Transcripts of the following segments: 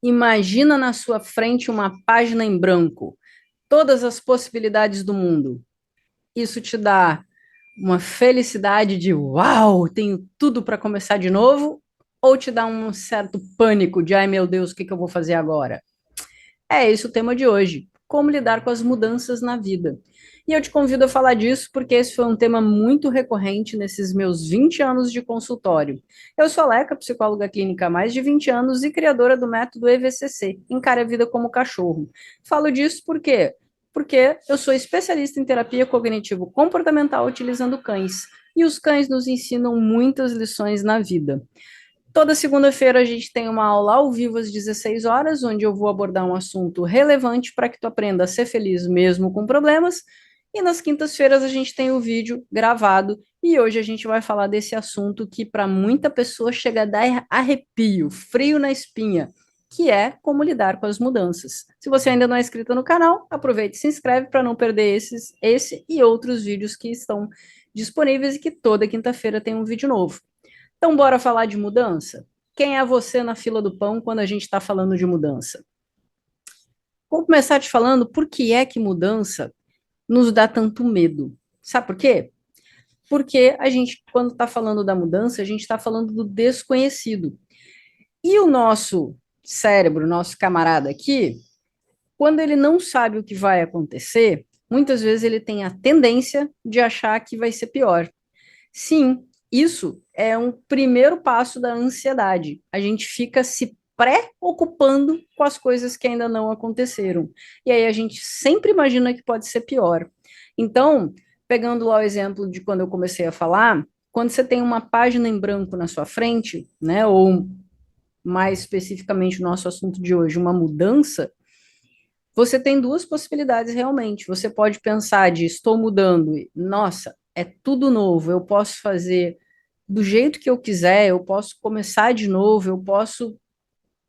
Imagina na sua frente uma página em branco, todas as possibilidades do mundo. Isso te dá uma felicidade de uau, tenho tudo para começar de novo, ou te dá um certo pânico de ai meu Deus, o que que eu vou fazer agora? É esse o tema de hoje, como lidar com as mudanças na vida. E eu te convido a falar disso porque esse foi um tema muito recorrente nesses meus 20 anos de consultório. Eu sou a Leca, psicóloga clínica há mais de 20 anos e criadora do método EVCC, Encare a Vida como Cachorro. Falo disso porque eu sou especialista em terapia cognitivo-comportamental utilizando cães. E os cães nos ensinam muitas lições na vida. Toda segunda-feira a gente tem uma aula ao vivo às 16 horas, onde eu vou abordar um assunto relevante para que tu aprenda a ser feliz mesmo com problemas. E nas quintas-feiras a gente tem o vídeo gravado e hoje a gente vai falar desse assunto que para muita pessoa chega a dar arrepio, frio na espinha, que é como lidar com as mudanças. Se você ainda não é inscrito no canal, aproveite e se inscreve para não perder esse e outros vídeos que estão disponíveis e que toda quinta-feira tem um vídeo novo. Então, bora falar de mudança? Quem é você na fila do pão quando a gente está falando de mudança? Vou começar te falando por que é que mudança nos dá tanto medo. Sabe por quê? Porque a gente, quando está falando da mudança, a gente está falando do desconhecido. E o nosso cérebro, nosso camarada aqui, quando ele não sabe o que vai acontecer, muitas vezes ele tem a tendência de achar que vai ser pior. Sim, isso é um primeiro passo da ansiedade. A gente fica se preocupando com as coisas que ainda não aconteceram. E aí a gente sempre imagina que pode ser pior. Então, pegando lá o exemplo de quando eu comecei a falar, quando você tem uma página em branco na sua frente, né, ou mais especificamente o nosso assunto de hoje, uma mudança, você tem duas possibilidades realmente. Você pode pensar de estou mudando, nossa, é tudo novo, eu posso fazer do jeito que eu quiser, eu posso começar de novo, eu posso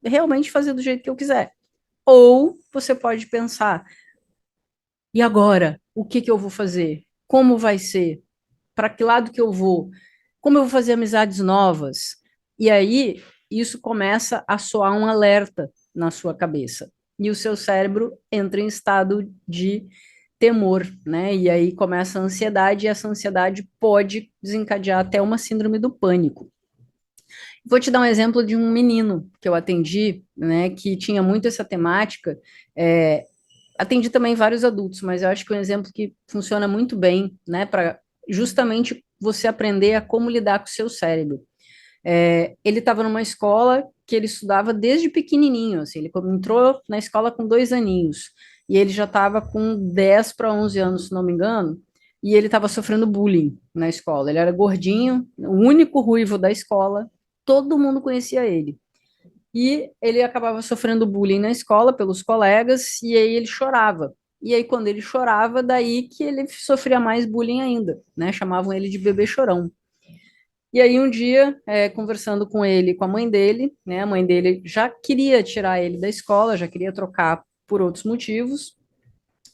realmente fazer do jeito que eu quiser. Ou você pode pensar, e agora? O que que eu vou fazer? Como vai ser? Para que lado que eu vou? Como eu vou fazer amizades novas? E aí, isso começa a soar um alerta na sua cabeça. E o seu cérebro entra em estado de temor, né? E aí começa a ansiedade, e essa ansiedade pode desencadear até uma síndrome do pânico. Vou te dar um exemplo de um menino que eu atendi, né, que tinha muito essa temática. É, atendi também vários adultos, mas eu acho que é um exemplo que funciona muito bem, né, para justamente você aprender a como lidar com o seu cérebro. Ele estava numa escola que ele estudava desde pequenininho, assim, ele entrou na escola com 2 aninhos, e ele já estava com 10 para 11 anos, se não me engano, e ele estava sofrendo bullying na escola. Ele era gordinho, o único ruivo da escola, todo mundo conhecia ele. E ele acabava sofrendo bullying na escola pelos colegas, e aí ele chorava. E aí, quando ele chorava, daí que ele sofria mais bullying ainda, né? Chamavam ele de bebê chorão. E aí, um dia, conversando com ele, e com a mãe dele, né? A mãe dele já queria tirar ele da escola, já queria trocar por outros motivos,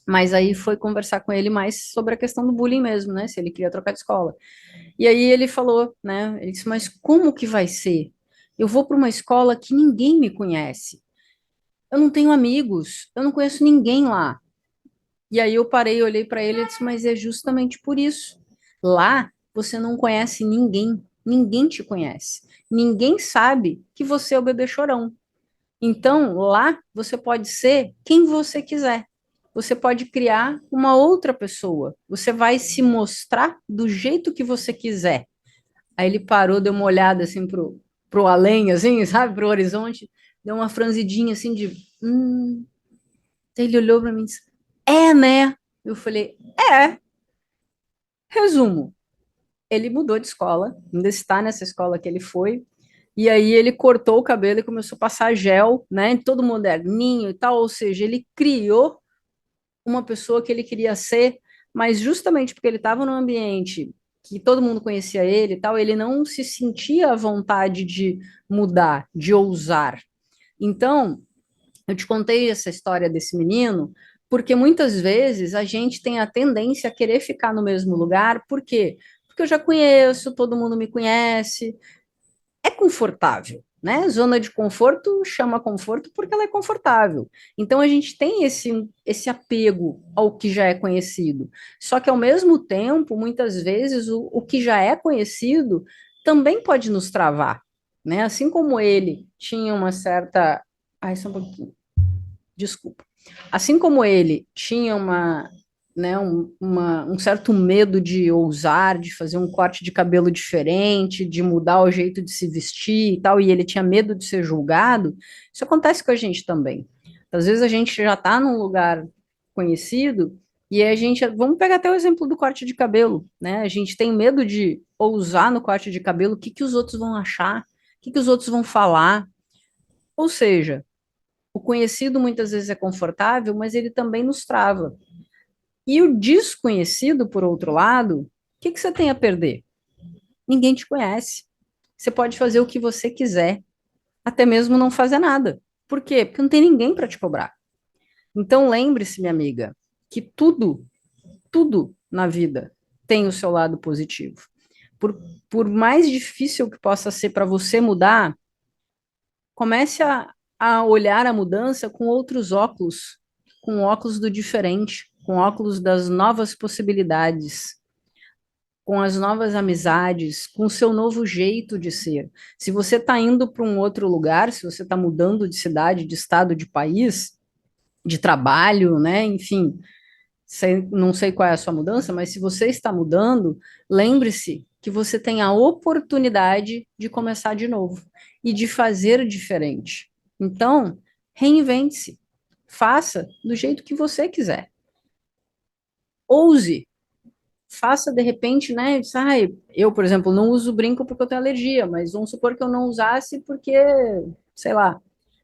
mas aí foi conversar com ele mais sobre a questão do bullying mesmo, né? Se ele queria trocar de escola. E aí ele falou, né? Ele disse, mas como que vai ser? Eu vou para uma escola que ninguém me conhece. Eu não tenho amigos, eu não conheço ninguém lá. E aí eu parei, olhei para ele e disse, mas é justamente por isso. Lá você não conhece ninguém, ninguém te conhece. Ninguém sabe que você é o bebê chorão. Então, lá você pode ser quem você quiser. Você pode criar uma outra pessoa. Você vai se mostrar do jeito que você quiser. Aí ele parou, deu uma olhada assim pro além, assim, sabe, pro horizonte, deu uma franzidinha assim de, ele olhou para mim e disse, é, né? Eu falei, é. Resumo, ele mudou de escola, ainda está nessa escola que ele foi, e aí ele cortou o cabelo e começou a passar gel, né, todo moderninho e tal, ou seja, ele criou uma pessoa que ele queria ser, mas justamente porque ele estava num ambiente que todo mundo conhecia ele e tal, ele não se sentia à vontade de mudar, de ousar. Então, eu te contei essa história desse menino, porque muitas vezes a gente tem a tendência a querer ficar no mesmo lugar, por quê? Porque eu já conheço, todo mundo me conhece, é confortável. né? Zona de conforto chama conforto porque ela é confortável. Então a gente tem esse apego ao que já é conhecido. Só que ao mesmo tempo, muitas vezes o que já é conhecido também pode nos travar, né? Assim como ele tinha uma certa, ai, só um pouquinho, desculpa. Assim como ele tinha um certo medo de ousar, de fazer um corte de cabelo diferente, de mudar o jeito de se vestir e tal, e ele tinha medo de ser julgado, isso acontece com a gente também. Às vezes a gente já está num lugar conhecido e a gente, vamos pegar até o exemplo do corte de cabelo, né? A gente tem medo de ousar no corte de cabelo, o que que os outros vão achar, o que que os outros vão falar. Ou seja, o conhecido muitas vezes é confortável, mas ele também nos trava. E o desconhecido, por outro lado, o que que você tem a perder? Ninguém te conhece. Você pode fazer o que você quiser, até mesmo não fazer nada. Por quê? Porque não tem ninguém para te cobrar. Então lembre-se, minha amiga, que tudo na vida tem o seu lado positivo. Por, por mais difícil que possa ser para você mudar, comece a olhar a mudança com outros óculos, com óculos do diferente, com óculos das novas possibilidades, com as novas amizades, com o seu novo jeito de ser. Se você está indo para um outro lugar, se você está mudando de cidade, de estado, de país, de trabalho, né? Enfim, não sei qual é a sua mudança, mas se você está mudando, lembre-se que você tem a oportunidade de começar de novo e de fazer diferente. Então, reinvente-se, faça do jeito que você quiser. Ouse, faça de repente, né? Sai, eu, por exemplo, não uso brinco porque eu tenho alergia, mas vamos supor que eu não usasse porque, sei lá.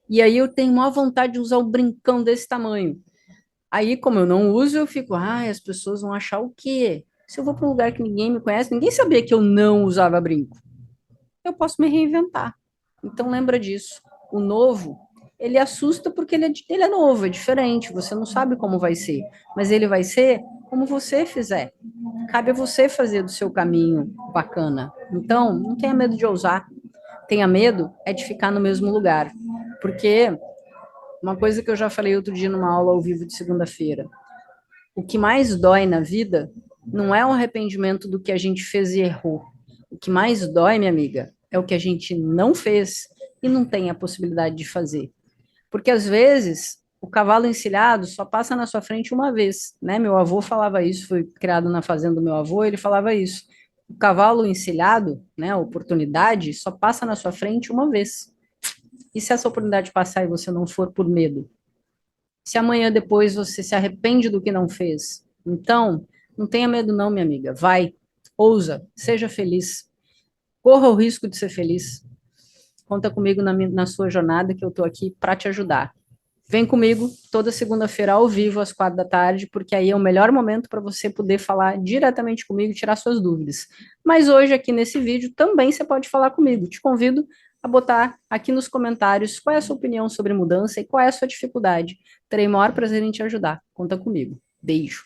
E aí eu tenho maior vontade de usar um brincão desse tamanho. Aí, como eu não uso, eu fico, as pessoas vão achar o quê? Se eu vou para um lugar que ninguém me conhece, ninguém sabia que eu não usava brinco. Eu posso me reinventar. Então, lembra disso. O novo, ele assusta porque ele é novo, é diferente, você não sabe como vai ser, mas ele vai ser como você fizer. Cabe a você fazer do seu caminho bacana. Então, não tenha medo de ousar. Tenha medo é de ficar no mesmo lugar. Porque uma coisa que eu já falei outro dia numa aula ao vivo de segunda-feira, o que mais dói na vida não é o arrependimento do que a gente fez e errou. O que mais dói, minha amiga, é o que a gente não fez e não tem a possibilidade de fazer. Porque às vezes o cavalo encilhado só passa na sua frente uma vez, né? Meu avô falava isso, foi criado na fazenda do meu avô, ele falava isso. O cavalo encilhado, né, a oportunidade, só passa na sua frente uma vez. E se essa oportunidade passar e você não for por medo? Se amanhã depois você se arrepende do que não fez? Então, não tenha medo não, minha amiga. Vai, ousa, seja feliz. Corra o risco de ser feliz. Conta comigo na sua jornada que eu estou aqui para te ajudar. Vem comigo toda segunda-feira ao vivo, às 4 da tarde, porque aí é o melhor momento para você poder falar diretamente comigo e tirar suas dúvidas. Mas hoje, aqui nesse vídeo, também você pode falar comigo. Te convido a botar aqui nos comentários qual é a sua opinião sobre mudança e qual é a sua dificuldade. Terei o maior prazer em te ajudar. Conta comigo. Beijo.